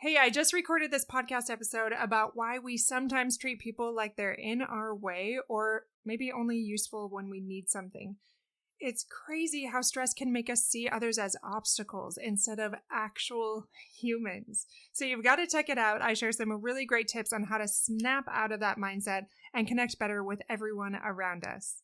Hey, I just recorded this podcast episode about why we sometimes treat people like they're in our way or maybe only useful when we need something. It's crazy how stress can make us see others as obstacles instead of actual humans. So you've got to check it out. I share some really great tips on how to snap out of that mindset and connect better with everyone around us.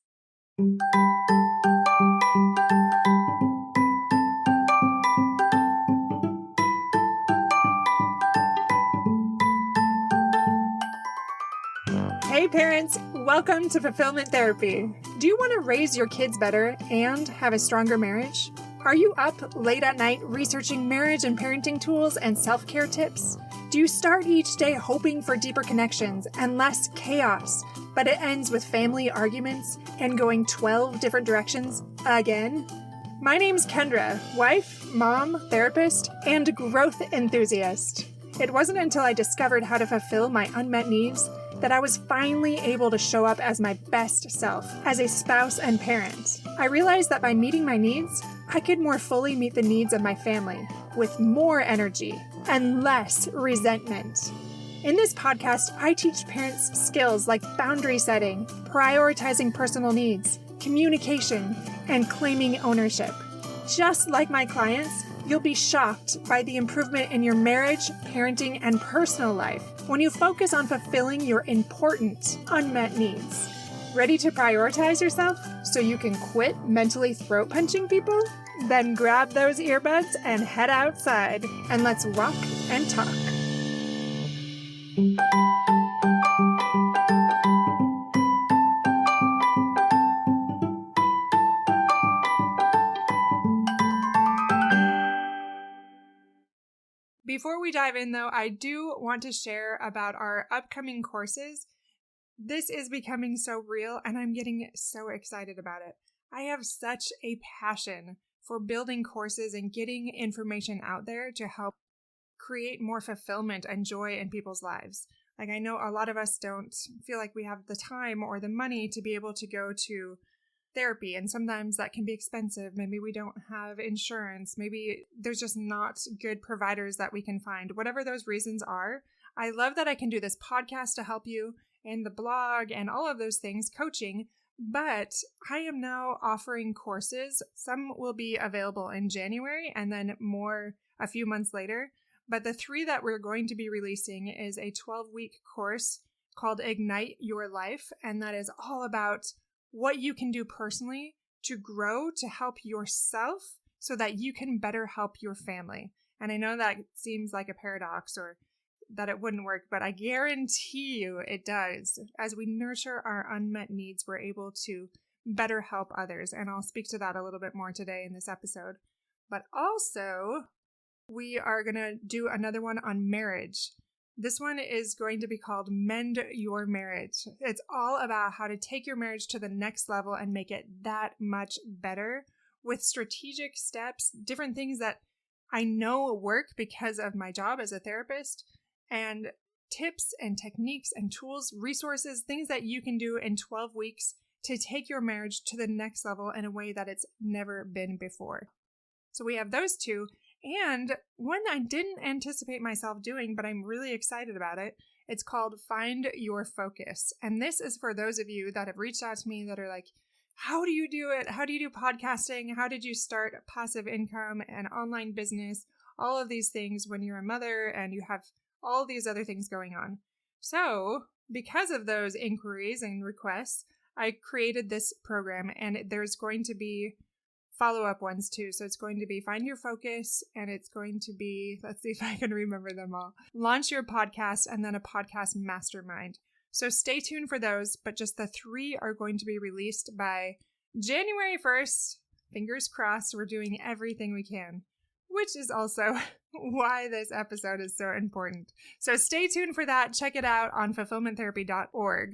Hey parents, welcome to Fulfillment Therapy. Do you want to raise your kids better and have a stronger marriage? Are you up late at night researching marriage and parenting tools and self-care tips? Do you start each day hoping for deeper connections and less chaos, but it ends with family arguments and going 12 different directions again? My name's Kendra, wife, mom, therapist, and growth enthusiast. It wasn't until I discovered how to fulfill my unmet needs that I was finally able to show up as my best self as a spouse and parent. I realized that by meeting my needs, I could more fully meet the needs of my family with more energy and less resentment. In this podcast, I teach parents skills like boundary setting, prioritizing personal needs, communication, and claiming ownership. Just like my clients, you'll be shocked by the improvement in your marriage, parenting, and personal life when you focus on fulfilling your important, unmet needs. Ready to prioritize yourself so you can quit mentally throat punching people? Then grab those earbuds and head outside, and let's walk and talk. Before we dive in, though, I do want to share about our upcoming courses. This is becoming so real, and I'm getting so excited about it. I have such a passion for building courses and getting information out there to help create more fulfillment and joy in people's lives. Like, I know a lot of us don't feel like we have the time or the money to be able to go to therapy, and sometimes that can be expensive. Maybe we don't have insurance. Maybe there's just not good providers that we can find. Whatever those reasons are, I love that I can do this podcast to help you and the blog and all of those things, coaching, but I am now offering courses. Some will be available in January and then more a few months later. But the 3 that we're going to be releasing is a 12-week course called Ignite Your Life, and that is all about what you can do personally to grow, to help yourself so that you can better help your family. And I know that seems like a paradox or that it wouldn't work, but I guarantee you it does. As we nurture our unmet needs, we're able to better help others. And I'll speak to that a little bit more today in this episode. But also, we are going to do another one on marriage. This one is going to be called Mend Your Marriage. It's all about how to take your marriage to the next level and make it that much better with strategic steps, different things that I know work because of my job as a therapist, and tips and techniques and tools, resources, things that you can do in 12 weeks to take your marriage to the next level in a way that it's never been before. So we have those 2. And one I didn't anticipate myself doing, but I'm really excited about it. It's called Find Your Focus. And this is for those of you that have reached out to me that are like, how do you do it? How do you do podcasting? How did you start passive income and online business? All of these things when you're a mother and you have all these other things going on. So because of those inquiries and requests, I created this program, and there's going to be follow-up ones too. So it's going to be Find Your Focus, and it's going to be, let's see if I can remember them all, Launch Your Podcast, and then a podcast mastermind. So stay tuned for those, but just the 3 are going to be released by January 1st. Fingers crossed, we're doing everything we can, which is also why this episode is so important. So stay tuned for that. Check it out on fulfillmenttherapy.org.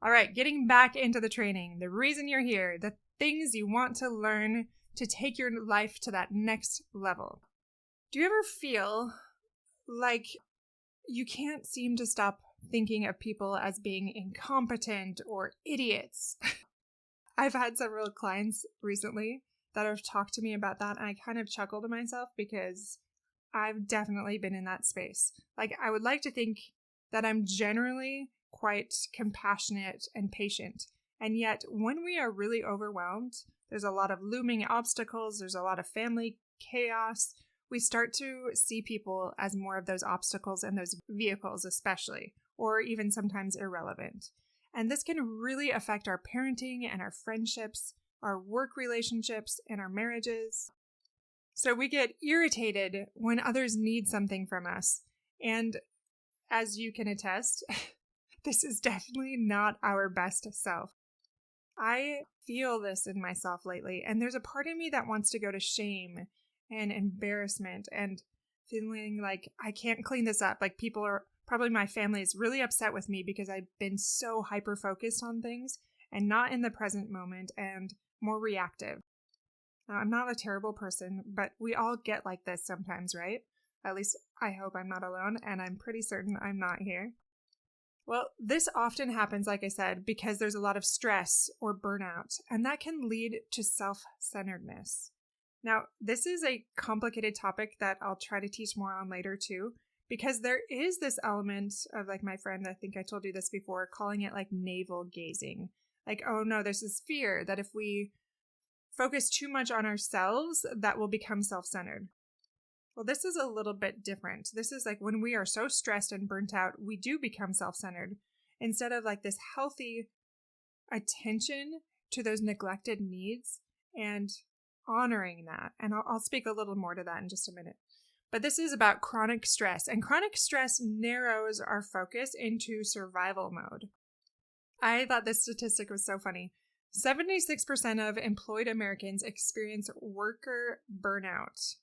All right, getting back into the training, the reason you're here, the things you want to learn to take your life to that next level. Do you ever feel like you can't seem to stop thinking of people as being incompetent or idiots? I've had several clients recently that have talked to me about that, and I kind of chuckled to myself because I've definitely been in that space. Like, I would like to think that I'm generally quite compassionate and patient. And yet, when we are really overwhelmed, there's a lot of looming obstacles, there's a lot of family chaos. We start to see people as more of those obstacles and those vehicles, especially, or even sometimes irrelevant. And this can really affect our parenting and our friendships, our work relationships, and our marriages. So we get irritated when others need something from us. And as you can attest, this is definitely not our best self. I feel this in myself lately, and there's a part of me that wants to go to shame and embarrassment and feeling like I can't clean this up. Like, people are probably, my family is really upset with me because I've been so hyper-focused on things and not in the present moment and more reactive. Now, I'm not a terrible person, but we all get like this sometimes, right? At least I hope I'm not alone, and I'm pretty certain I'm not here. Well, this often happens, like I said, because there's a lot of stress or burnout, and that can lead to self-centeredness. Now, this is a complicated topic that I'll try to teach more on later too, because there is this element of, like my friend, I think I told you this before, calling it like navel gazing. Like, oh no, there's this fear that if we focus too much on ourselves, that will become self-centered. Well, this is a little bit different. This is like when we are so stressed and burnt out, we do become self-centered instead of like this healthy attention to those neglected needs and honoring that. And I'll speak a little more to that in just a minute. But this is about chronic stress, and chronic stress narrows our focus into survival mode. I thought this statistic was so funny. 76% of employed Americans experience worker burnout.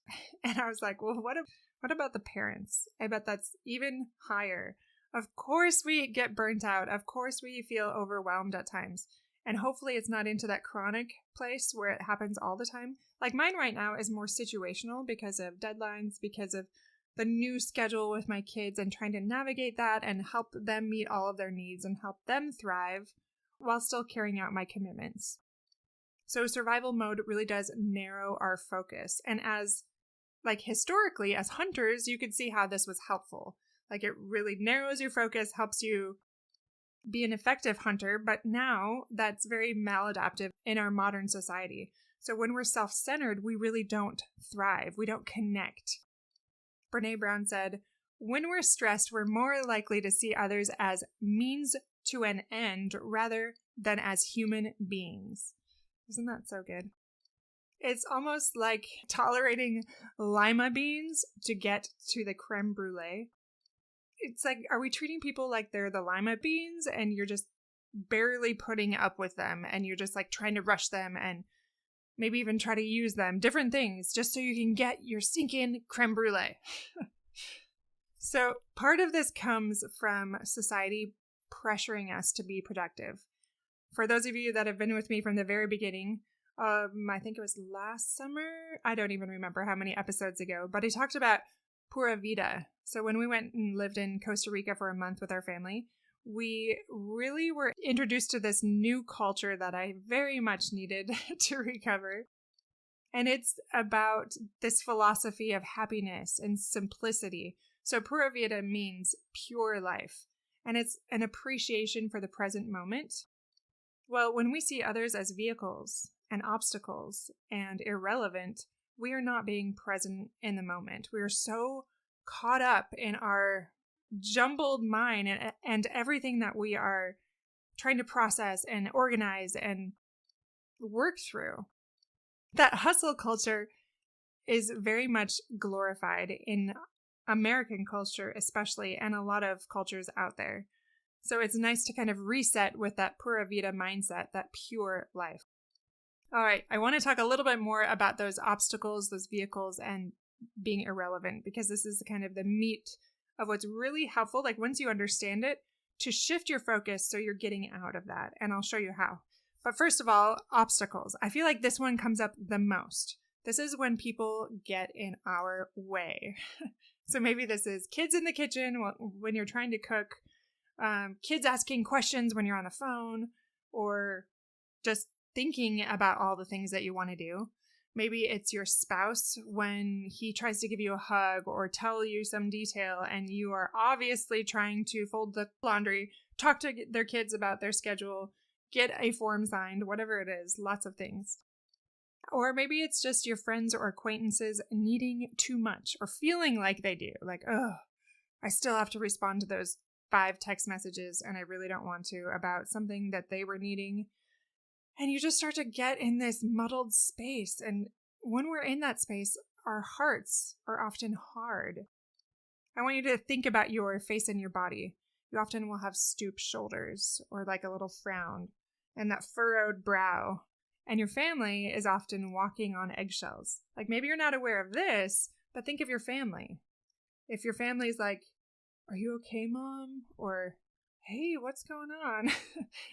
And I was like, well, what about the parents? I bet that's even higher. Of course we get burnt out. Of course we feel overwhelmed at times. And hopefully it's not into that chronic place where it happens all the time. Like mine right now is more situational because of deadlines, because of the new schedule with my kids and trying to navigate that and help them meet all of their needs and help them thrive while still carrying out my commitments. So survival mode really does narrow our focus. And as, like, historically, as hunters, you could see how this was helpful. Like, it really narrows your focus, helps you be an effective hunter, but now that's very maladaptive in our modern society. So when we're self-centered, we really don't thrive. We don't connect. Brené Brown said, when we're stressed, we're more likely to see others as means to an end rather than as human beings. Isn't that so good? It's almost like tolerating lima beans to get to the creme brulee. It's like, are we treating people like they're the lima beans and you're just barely putting up with them and you're just like trying to rush them and maybe even try to use them, different things, just so you can get your stinking creme brulee? So part of this comes from society pressuring us to be productive. For those of you that have been with me from the very beginning, I think it was last summer, I don't even remember how many episodes ago, but I talked about Pura Vida. So when we went and lived in Costa Rica for a month with our family, we really were introduced to this new culture that I very much needed to recover. And it's about this philosophy of happiness and simplicity. So Pura Vida means pure life. And it's an appreciation for the present moment. Well, when we see others as vehicles and obstacles and irrelevant, we are not being present in the moment. We are so caught up in our jumbled mind and everything that we are trying to process and organize and work through. That hustle culture is very much glorified in American culture especially, and a lot of cultures out there. So it's nice to kind of reset with that Pura Vida mindset, that pure life. All right, I want to talk a little bit more about those obstacles, those vehicles, and being irrelevant, because this is kind of the meat of what's really helpful, like once you understand it, to shift your focus so you're getting out of that. And I'll show you how. But first of all, obstacles. I feel like this one comes up the most. This is when people get in our way. So maybe this is kids in the kitchen when you're trying to cook, kids asking questions when you're on the phone, or just thinking about all the things that you want to do. Maybe it's your spouse when he tries to give you a hug or tell you some detail and you are obviously trying to fold the laundry, talk to their kids about their schedule, get a form signed, whatever it is, lots of things. Or maybe it's just your friends or acquaintances needing too much or feeling like they do. Like, oh, I still have to respond to those 5 text messages and I really don't want to about something that they were needing. And you just start to get in this muddled space. And when we're in that space, our hearts are often hard. I want you to think about your face and your body. You often will have stooped shoulders or like a little frown and that furrowed brow. And your family is often walking on eggshells. Like maybe you're not aware of this, but think of your family. If your family's like, "Are you okay, Mom?" Or, "Hey, what's going on?"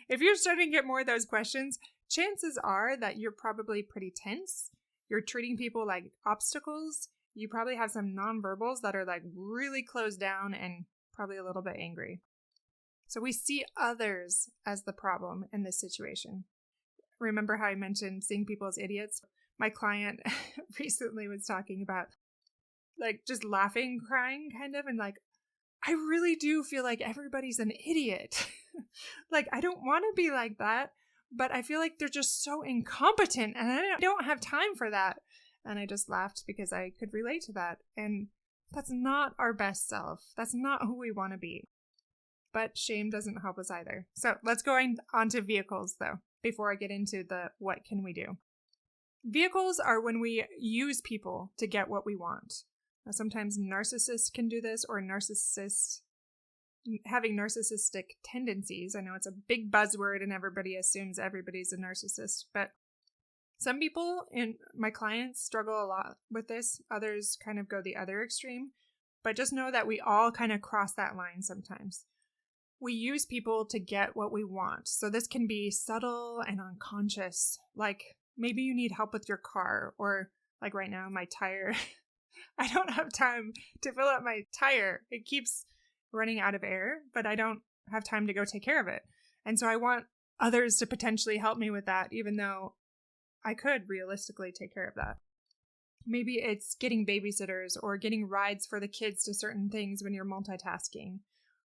If you're starting to get more of those questions, chances are that you're probably pretty tense. You're treating people like obstacles. You probably have some nonverbals that are like really closed down and probably a little bit angry. So we see others as the problem in this situation. Remember how I mentioned seeing people as idiots? My client recently was talking about like just laughing, crying kind of, and like, I really do feel like everybody's an idiot. Like, I don't want to be like that, but I feel like they're just so incompetent and I don't have time for that. And I just laughed because I could relate to that. And that's not our best self. That's not who we want to be. But shame doesn't help us either. So let's go on to vehicles though, before I get into the what can we do. Vehicles are when we use people to get what we want. Now, sometimes narcissists can do this, or having narcissistic tendencies. I know it's a big buzzword and everybody assumes everybody's a narcissist, but some people in my clients struggle a lot with this. Others kind of go the other extreme, but just know that we all kind of cross that line sometimes. We use people to get what we want. So this can be subtle and unconscious. Like maybe you need help with your car, or like right now, my tire. I don't have time to fill up my tire. It keeps running out of air, but I don't have time to go take care of it. And so I want others to potentially help me with that, even though I could realistically take care of that. Maybe it's getting babysitters or getting rides for the kids to certain things when you're multitasking.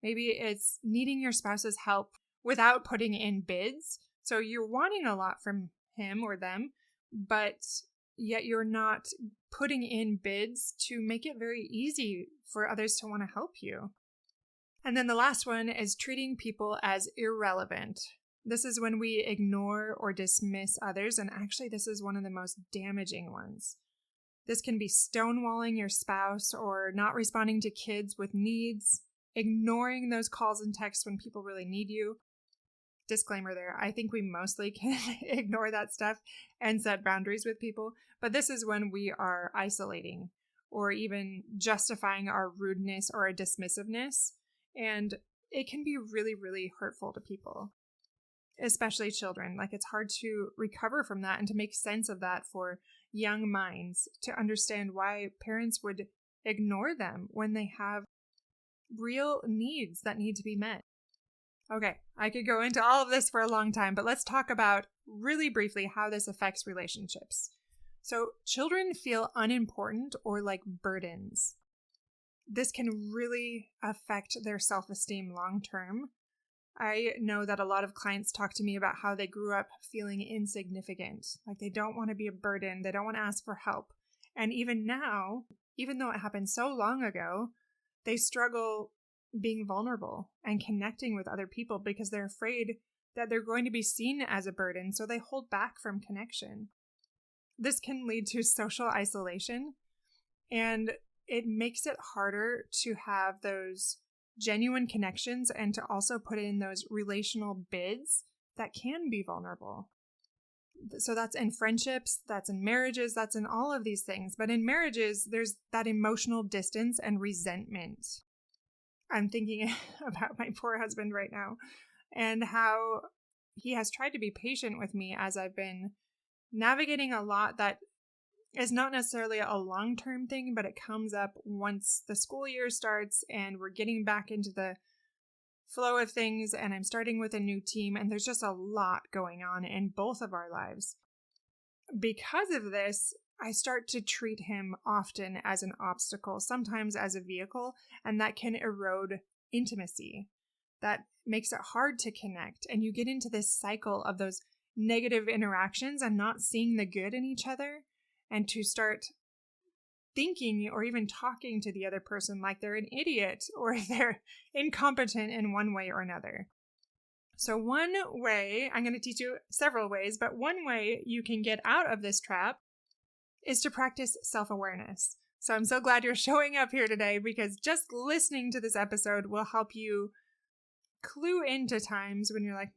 Maybe it's needing your spouse's help without putting in bids. So you're wanting a lot from him or them, but yet you're not putting in bids to make it very easy for others to want to help you. And then the last one is treating people as irrelevant. This is when we ignore or dismiss others, and actually this is one of the most damaging ones. This can be stonewalling your spouse or not responding to kids with needs, ignoring those calls and texts when people really need you. Disclaimer there, I think we mostly can ignore that stuff and set boundaries with people, but this is when we are isolating or even justifying our rudeness or our dismissiveness, and it can be really, really hurtful to people, especially children. Like it's hard to recover from that and to make sense of that for young minds, to understand why parents would ignore them when they have real needs that need to be met. Okay, I could go into all of this for a long time, but let's talk about really briefly how this affects relationships. So children feel unimportant or like burdens. This can really affect their self-esteem long term. I know that a lot of clients talk to me about how they grew up feeling insignificant, like they don't want to be a burden, they don't want to ask for help. And even now, even though it happened so long ago, they struggle being vulnerable and connecting with other people because they're afraid that they're going to be seen as a burden, so they hold back from connection. This can lead to social isolation, and it makes it harder to have those genuine connections and to also put in those relational bids that can be vulnerable. So that's in friendships, that's in marriages, that's in all of these things. But in marriages, there's that emotional distance and resentment. I'm thinking about my poor husband right now and how he has tried to be patient with me as I've been navigating a lot that is not necessarily a long-term thing, but it comes up once the school year starts and we're getting back into the flow of things and I'm starting with a new team and there's just a lot going on in both of our lives. because of this, I start to treat him often as an obstacle, sometimes as a vehicle, and that can erode intimacy. That makes it hard to connect, and you get into this cycle of those negative interactions and not seeing the good in each other, and to start thinking or even talking to the other person like they're an idiot or they're incompetent in one way or another. So one way, I'm going to teach you several ways, but one way you can get out of this trap is to practice self-awareness. So I'm so glad you're showing up here today, because just listening to this episode will help you clue into times when you're like,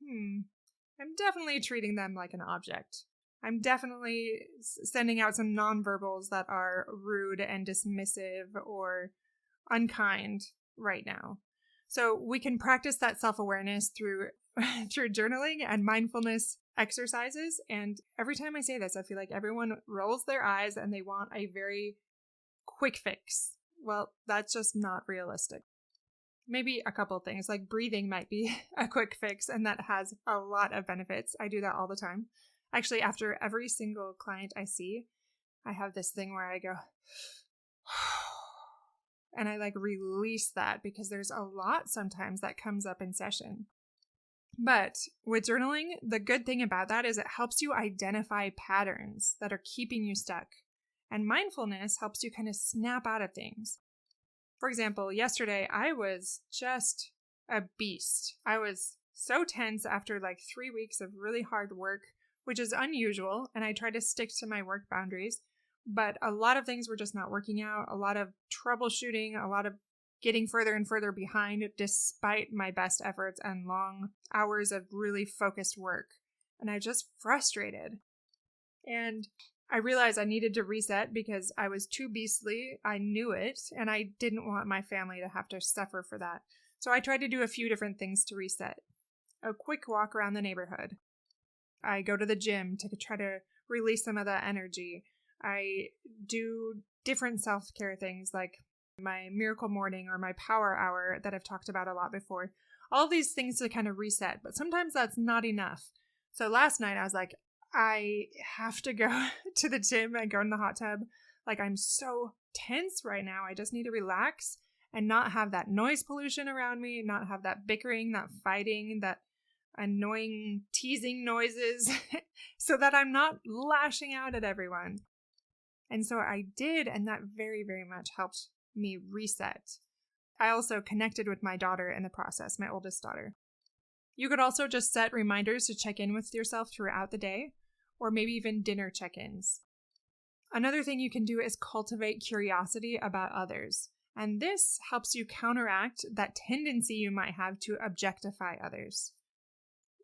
I'm definitely treating them like an object. I'm definitely sending out some nonverbals that are rude and dismissive or unkind right now. So we can practice that self-awareness through journaling and mindfulness exercises. And every time I say this, I feel like everyone rolls their eyes and they want a very quick fix. Well, that's just not realistic. Maybe a couple things, like breathing might be a quick fix, and that has a lot of benefits. I do that all the time. Actually, after every single client I see, I have this thing where I go, and I release that, because there's a lot sometimes that comes up in session. But with journaling, the good thing about that is it helps you identify patterns that are keeping you stuck. And mindfulness helps you kind of snap out of things. For example, yesterday I was just a beast. I was so tense after 3 weeks of really hard work, which is unusual, and I try to stick to my work boundaries. But a lot of things were just not working out, a lot of troubleshooting, a lot of getting further and further behind despite my best efforts and long hours of really focused work. And I was just frustrated. And I realized I needed to reset because I was too beastly. I knew it, and I didn't want my family to have to suffer for that. So I tried to do a few different things to reset. A quick walk around the neighborhood. I go to the gym to try to release some of that energy. I do different self-care things like my miracle morning or my power hour that I've talked about a lot before. All these things to kind of reset, but sometimes that's not enough. So last night I was like, I have to go to the gym and go in the hot tub. I'm so tense right now. I just need to relax and not have that noise pollution around me, not have that bickering, that fighting, that annoying teasing noises so that I'm not lashing out at everyone. And so I did, and that very, very much helped me reset. I also connected with my daughter in the process, my oldest daughter. You could also just set reminders to check in with yourself throughout the day, or maybe even dinner check-ins. Another thing you can do is cultivate curiosity about others. And this helps you counteract that tendency you might have to objectify others.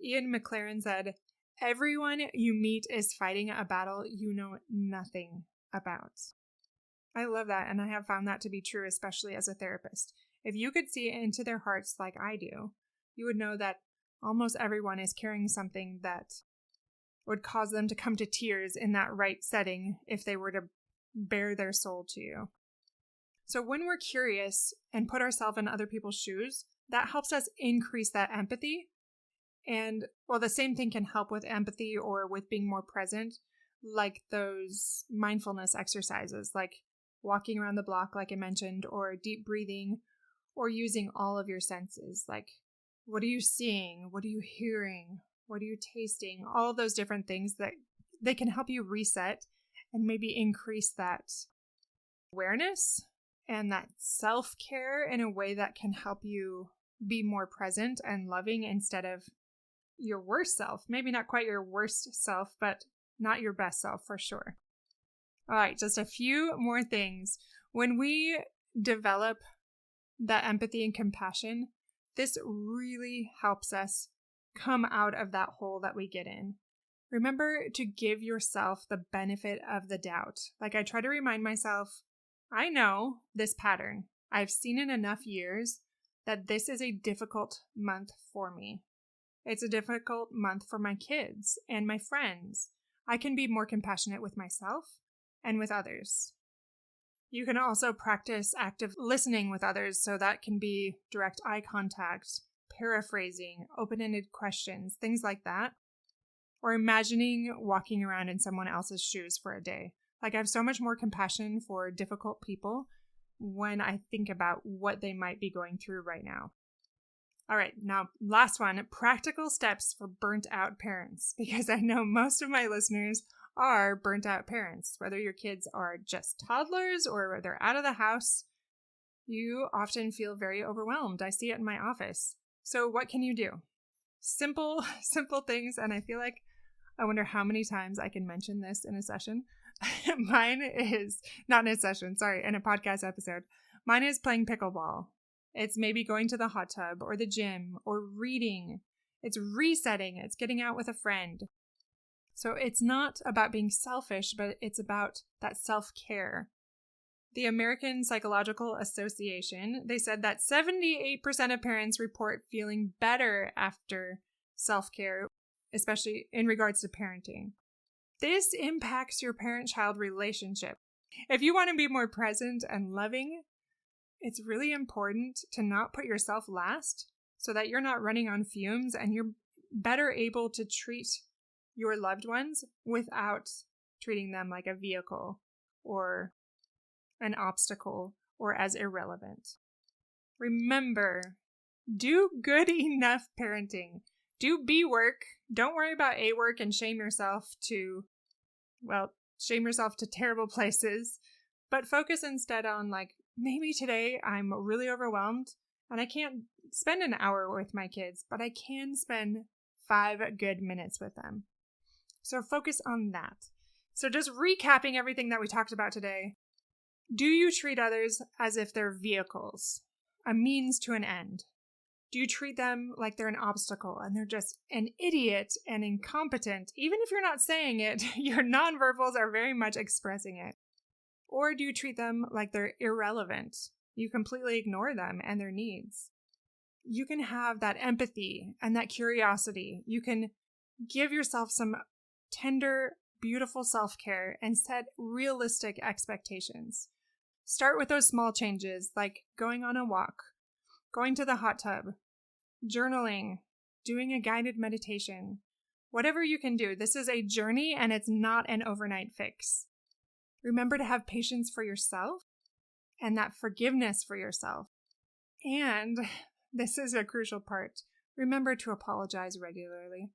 MacLaren said, "Everyone you meet is fighting a battle you know nothing about." I love that, and I have found that to be true, especially as a therapist. If you could see into their hearts like I do, you would know that almost everyone is carrying something that would cause them to come to tears in that right setting if they were to bare their soul to you. So when we're curious and put ourselves in other people's shoes, that helps us increase that empathy. And the same thing can help with empathy or with being more present, like those mindfulness exercises, like walking around the block, like I mentioned, or deep breathing, or using all of your senses. Like, what are you seeing? What are you hearing? What are you tasting? All of those different things that they can help you reset and maybe increase that awareness and that self-care in a way that can help you be more present and loving instead of your worst self. Maybe not quite your worst self, but not your best self for sure. All right, just a few more things. When we develop that empathy and compassion, this really helps us come out of that hole that we get in. Remember to give yourself the benefit of the doubt. Like I try to remind myself, I know this pattern. I've seen it enough years that this is a difficult month for me. It's a difficult month for my kids and my friends. I can be more compassionate with myself and with others. You can also practice active listening with others, so that can be direct eye contact, paraphrasing, open-ended questions, things like that. or imagining walking around in someone else's shoes for a day. Like, I have so much more compassion for difficult people when I think about what they might be going through right now. All right, now last one, practical steps for burnt out parents, because I know most of my listeners are burnt out parents. Whether your kids are just toddlers or they're out of the house, you often feel very overwhelmed. I see it in my office. So what can you do? Simple things, and I wonder how many times I can mention this in a session. Mine is, not in a session, sorry, in a podcast episode. Mine is playing pickleball. It's maybe going to the hot tub or the gym or reading. It's resetting. It's getting out with a friend. So it's not about being selfish, but it's about that self-care. The American Psychological Association, they said that 78% of parents report feeling better after self-care, especially in regards to parenting. This impacts your parent-child relationship. If you want to be more present and loving, it's really important to not put yourself last so that you're not running on fumes and you're better able to treat your loved ones without treating them like a vehicle or an obstacle or as irrelevant. Remember, do good enough parenting. Do B work. Don't worry about A work and shame yourself to terrible places, but focus instead on maybe today I'm really overwhelmed and I can't spend an hour with my kids, but I can spend 5 good minutes with them. So focus on that. So just recapping everything that we talked about today. Do you treat others as if they're vehicles, a means to an end? Do you treat them like they're an obstacle and they're just an idiot and incompetent? Even if you're not saying it, your nonverbals are very much expressing it. Or do you treat them like they're irrelevant? You completely ignore them and their needs. You can have that empathy and that curiosity. You can give yourself some tender, beautiful self-care and set realistic expectations. Start with those small changes like going on a walk, going to the hot tub, journaling, doing a guided meditation. Whatever you can do, this is a journey and it's not an overnight fix. Remember to have patience for yourself and that forgiveness for yourself. And this is a crucial part. Remember to apologize regularly.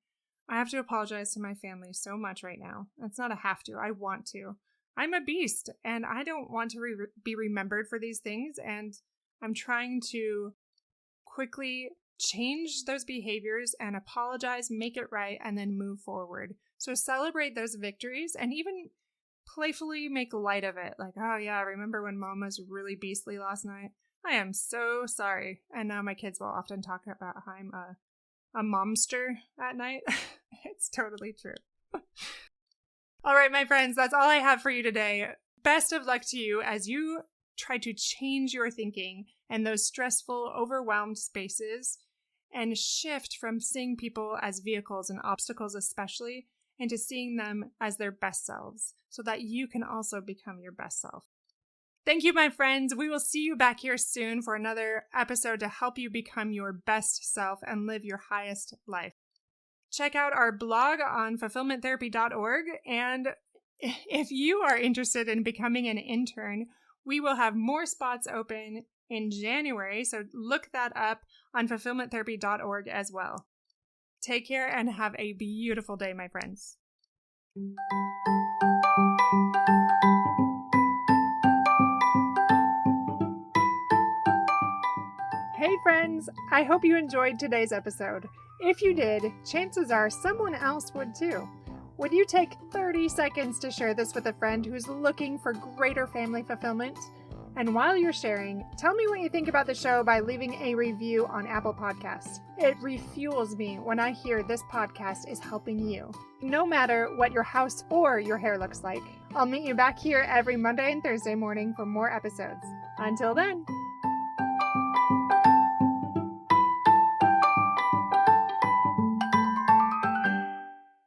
I have to apologize to my family so much right now. It's not a have to. I want to. I'm a beast and I don't want to be remembered for these things. And I'm trying to quickly change those behaviors and apologize, make it right, and then move forward. So celebrate those victories and even playfully make light of it. Like, oh yeah, remember when Mom was really beastly last night? I am so sorry. And now my kids will often talk about how I'm a momster at night. It's totally true. All right, my friends, that's all I have for you today. Best of luck to you as you try to change your thinking and those stressful, overwhelmed spaces and shift from seeing people as vehicles and obstacles especially into seeing them as their best selves so that you can also become your best self. Thank you, my friends. We will see you back here soon for another episode to help you become your best self and live your highest life. Check out our blog on fulfillmenttherapy.org. And if you are interested in becoming an intern, we will have more spots open in January. So look that up on fulfillmenttherapy.org as well. Take care and have a beautiful day, my friends. Hey friends, I hope you enjoyed today's episode. If you did, chances are someone else would too. Would you take 30 seconds to share this with a friend who's looking for greater family fulfillment? And while you're sharing, tell me what you think about the show by leaving a review on Apple Podcasts. It refuels me when I hear this podcast is helping you. No matter what your house or your hair looks like, I'll meet you back here every Monday and Thursday morning for more episodes. Until then.